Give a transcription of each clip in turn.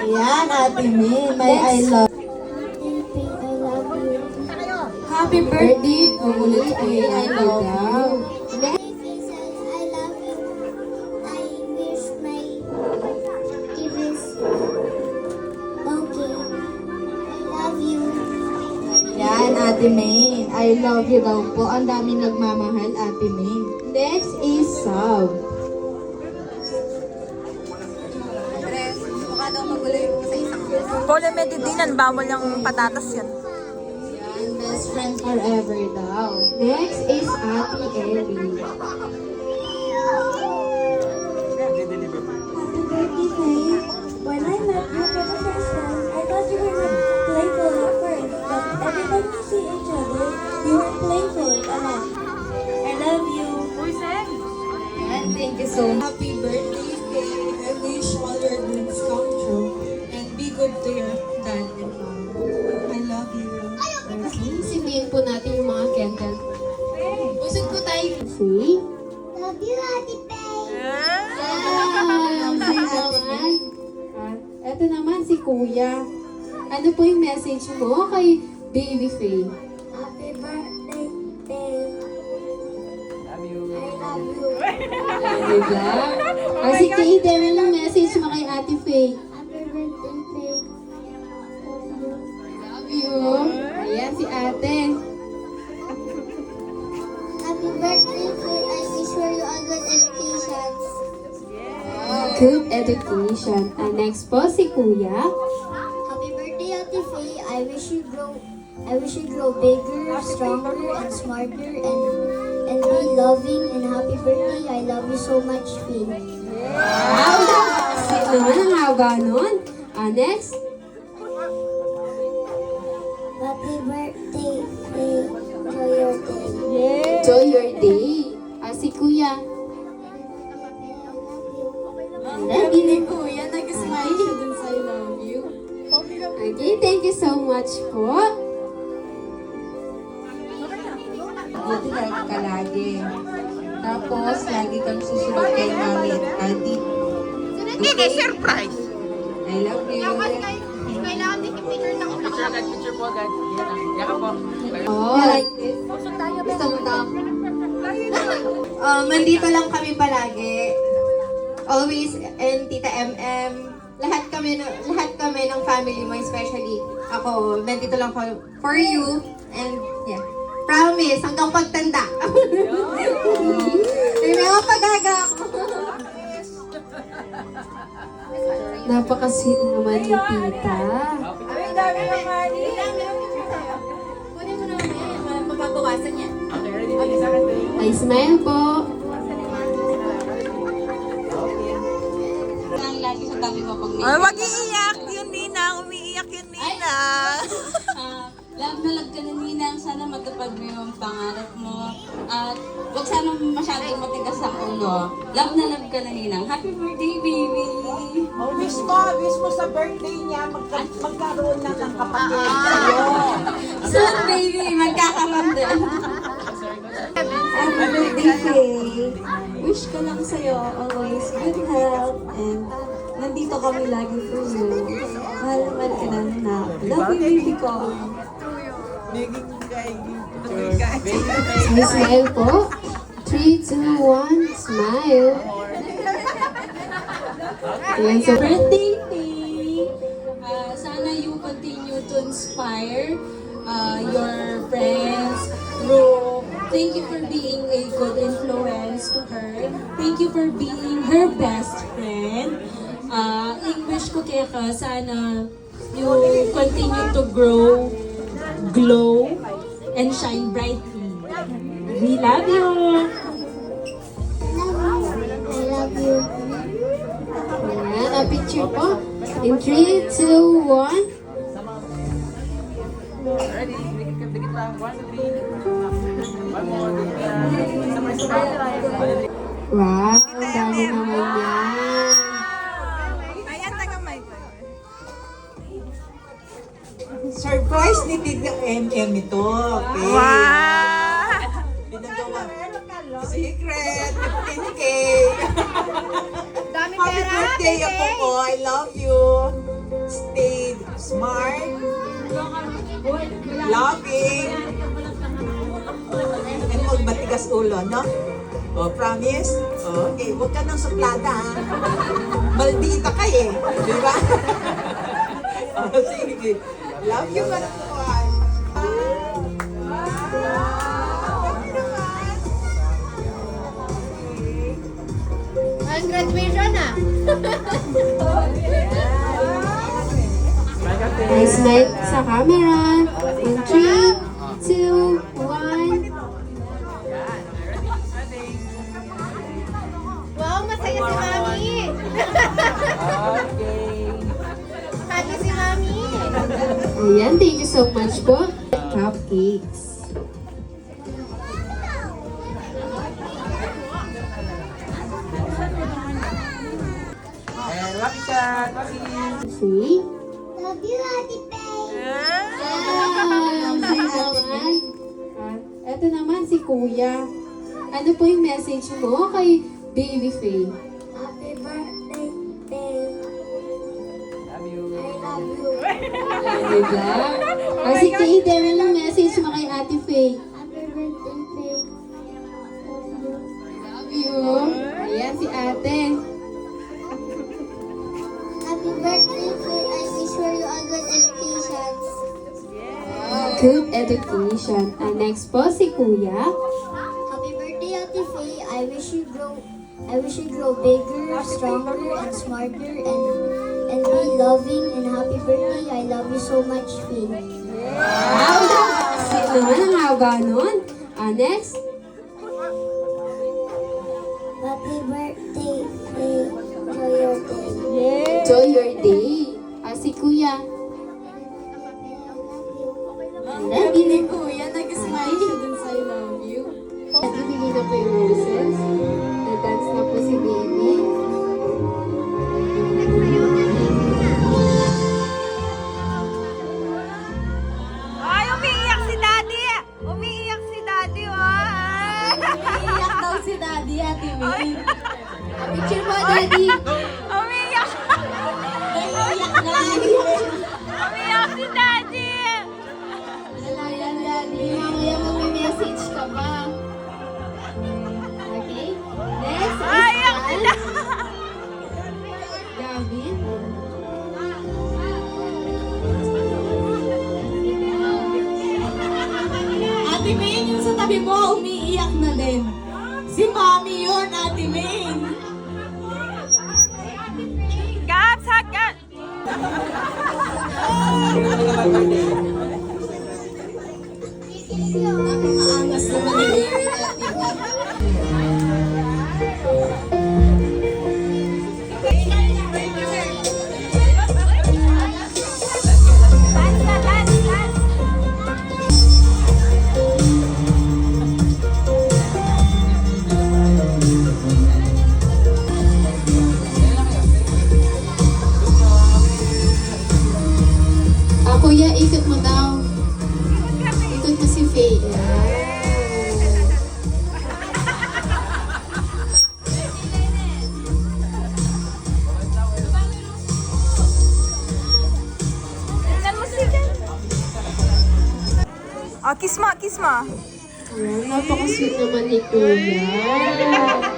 Ayan, Ate May. May I love. Happy birthday, Kulit Kay. I love you. I love you. I wish my ibis okay. I love you. Yan, Ate May. I love you daw po. Ang daming nagmamahal, Ate May. Next is Sab. Pole medidinan, bawal yung patatas yan. Yan, best friend forever daw. Next is Ate Ellie. When I met you for the first time, I thought you were playful at first, but every time we see each other, you were playful a lot. I love you. Yan, thank you so much. Happy birthday, Kay. I wish all your dreams come true. And be good to your dad and mom. I love you. Sinihin po natin yung mga candle. Usod po tayo. See? Love you, Ate Pay. Ito naman si Kuya. Ano po yung message mo kay Baby Faye? Happy birthday, Pay. Love you. I love you. Diba? Si Kate, anong message mo kay Ate Faye? Happy birthday, Pay. Love you. Ayan si Ate. Happy birthday, Pay. I wish for you a good education. Good education. And next po si Kuya. Happy birthday, Ate Faye. I wish you grow bigger, stronger, and smarter, and be loving. And happy birthday. I love you so much, Faye. Wow! Sweet naman ang haba nun. Next. Happy birthday, Faye. Enjoy your day. Enjoy your day. Si Kuya. I love you. Kuya, nag-smile siya dun sa I love you. Okay, thank you so much po. Buti lagi ka lagi. Tapos, lagi kang susunod kay mami at daddy. Hindi, surprise. I love you. Picture po agad. Yan po. Oh, like this. Gusto mo daw? Nandito lang kami palagi. Always, and Tita MM. Lahat kami ng family mo, especially ako. Nandito lang ko for you. And yeah, promise, hanggang pagtanda. May mga pagaga ako. Napaka-sweet naman ni Tita. Mapapawasan yan. Ay, smile po. Ay, wag iiyak. Yun, Ninang. Umiiyak yun, Ninang. Love na love ka na, Ninang. Sana matupad mo yung pangarap mo. At huwag sana masyadong matigas ang ulo. Love na love ka na, Ninang. Happy birthday, baby! Wish mo sa birthday niya, magkaroon na ng kapatid sa'yo. Soon, baby! Magkakapandun. Happy birthday, Faye. Wish ko lang sa'yo always good health and nandito kami lagi for you. Mahal ka na na. Love you, baby ko. Smile po. 3, 2, 1, smile. Ayan, so Birthday, Faye! Sana you continue to inspire your friends through. Thank you for being a good influence to her. Thank you for being her best friend. Wish ko kaya ka, sana you continue to grow, glow, and shine brightly. We love you! I love you. ayan, a picture po. In 3, 2, 1. Ready? Dikit lang. 1, 2, 3. One more. Wow, ang dami naman yan. Ayan, taga-mic. Surprise ni Tita MM ito. Okay. Wow! Pinagawa. Secret. 15K. Dami Happy birthday ako ko. I love you. stay smart, loving, and huwag matigas ulo, no? Oh, promise? Oh, okay, huwag ka nang suplada, ha? Maldita ka eh, di ba? Oh, sige. Love you, Maracuan. Ang graduation na. Nice smile sa camera. In 3, 2, 1. Wow, masaya si Mami. Happy si Mami. Ayan, thank you so much po. Cupcakes. See? Love you, Ate Faye. Ito naman si Kuya. Ano po yung message mo kay Baby Faye? Happy birthday, Faye. Love you. I love you. Diba? Si Kate, ano yung message mo kay Ate Faye? Happy birthday, Faye. Love you. Ayan, si Ate. Happy birthday, Faye. I wish for you a good education. Good education. Next po, si Kuya. Happy birthday, Ate Faye. I wish you grow bigger, stronger, and smarter, and be loving. And happy birthday. I love you so much, Faye. Sweet naman, ang haba nun. Next. Happy birthday, Faye. Enjoy your day. Enjoy your day. Si Kuya. Love you. Kuya, nag-smile siya dun sa I love you. At ibigay na po yung roses. Nag-dance na po si Baby. Ay, umiiyak si Daddy! Umiiyak si Daddy, oh! Iyak daw si Daddy, Ate May. Picture mo, Daddy. Umiiyak! Iyak na. Umiiyak si Daddy! Wala yan, Daddy. Mamaya mag-message ka pa. Okay? Next is Iyak si Gavin. Gavin. Ate Maine, yung sa tabi mo, umiiyak na din. Si Mami yun, Ate Maine. Gaps, hagat! Aangas naman ni Mary, Ate Maine. Kuya, ikot mo daw. Ikot mo si Faye. Oh, kiss mo, kiss mo. Ayan, napaka-sweet naman ni Kuya.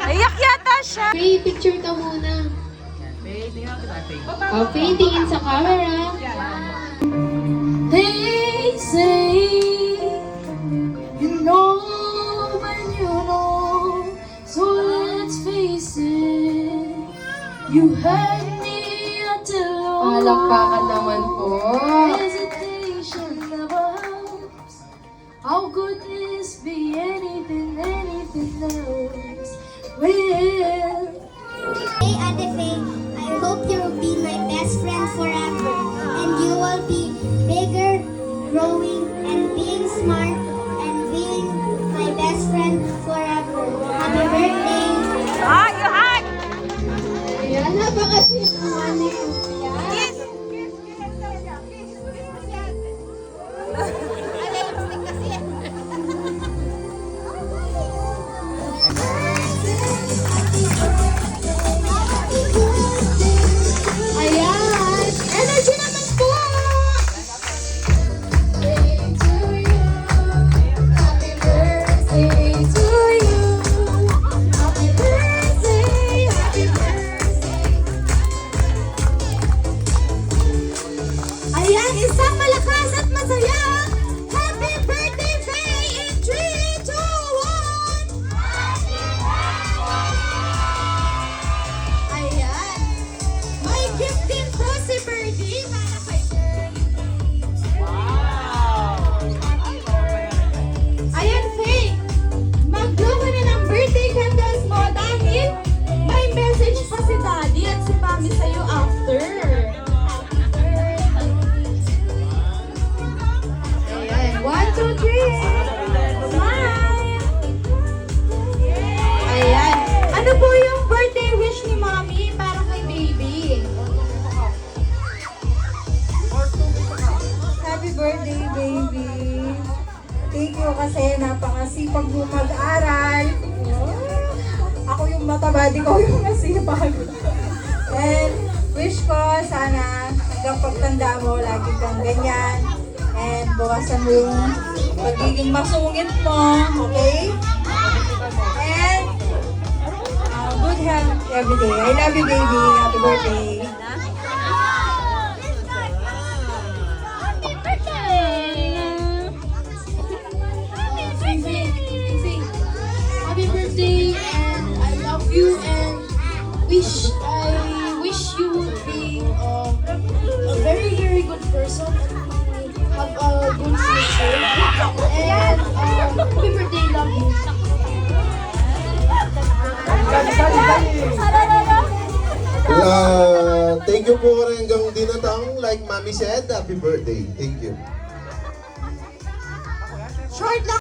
Iyak yata siya. Faye, picture ka muna. Okay, tingin sa camera. They say you know when you know, so let's face it. You had me until Palakpakan naman po. hesitation never helps. How could this be anything else? Well, Hey, Ate Faye, I hope you'll be my best friend forever. And you will be bigger, growing, and being smart, and being my best friend forever. Happy birthday! Ah, you hug! Ayan, napaka-sweet naman ni Kuya. Kiss! Ayan! Energy na mother. Ayan. 1, 2, 3. Smile! Ayan. Ano po yung birthday wish ni Mommy para kay baby? Happy birthday, baby. Thank you kasi napakasipag mo mag-aral. Ako yung mataba, di ko yung masipag. And wish ko sana hanggang pagtanda mo, lagi kang ganyan. And bawasan mo yung pagiging masungit mo, okay? And good health every day. I love you, baby. Happy birthday. Happy birthday, and I love you, and I wish you would be a very, very good person, and have a good future. And happy birthday, love you. Thank you po rin hanggang dinatang like Mommy said, happy birthday. Thank you. Short lang.